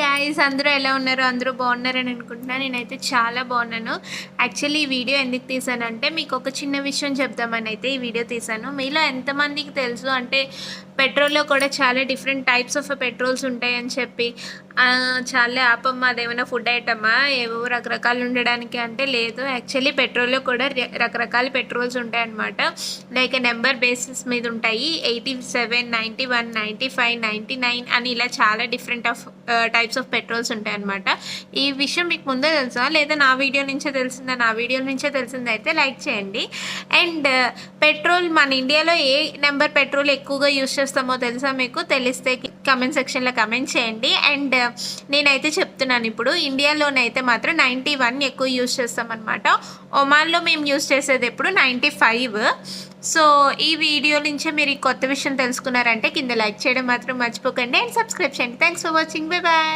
Guys అందరూ ఎలా ఉన్నారు? అందరూ బాగున్నారని అనుకుంటున్నా. నేనైతే చాలా బాగున్నాను. యాక్చువల్లీ ఈ వీడియో ఎందుకు తీసానంటే మీకు ఒక చిన్న విషయం చెప్దామని అయితే ఈ వీడియో తీసాను. మీలో ఎంతమందికి తెలుసు అంటే పెట్రోల్లో కూడా చాలా డిఫరెంట్ టైప్స్ ఆఫ్ పెట్రోల్స్ ఉంటాయని చెప్పి చాలా ఆపమ్మ అదేమైనా ఫుడ్ ఐటమా ఏవో రకరకాలు ఉండడానికి అంటే లేదు. యాక్చువల్లీ పెట్రోల్లో కూడా రకరకాల పెట్రోల్స్ ఉంటాయన్నమాట. లైక్ నెంబర్ బేసిస్ మీద ఉంటాయి. 87, 91, 95, 99 అని ఇలా చాలా different of types of petrols ఉంటాయన్నమాట. ఈ విషయం మీకు ముందే తెలుసా లేదా నా వీడియో నుంచే తెలిసిందా? నా వీడియో నుంచే తెలిసిందైతే లైక్ చేయండి. అండ్ పెట్రోల్ మన ఇండియాలో ఏ నెంబర్ పెట్రోల్ ఎక్కువగా యూస్ చేస్తామో తెలుసా మీకు? తెలిస్తే కమెంట్ సెక్షన్లో కమెంట్ చేయండి. అండ్ నేనైతే చెప్తున్నాను, ఇప్పుడు ఇండియాలోనైతే మాత్రం 91 ఎక్కువ యూస్ చేస్తామన్నమాట. ఒమాన్లో మేము యూస్ చేసేది ఎప్పుడు 95. సో ఈ వీడియో నుంచే మీరు ఈ కొత్త విషయం తెలుసుకున్నారంటే కింద లైక్ చేయడం మాత్రం మర్చిపోకండి అండ్ సబ్స్క్రైబ్ చేయండి. Thanks for watching. Bye bye.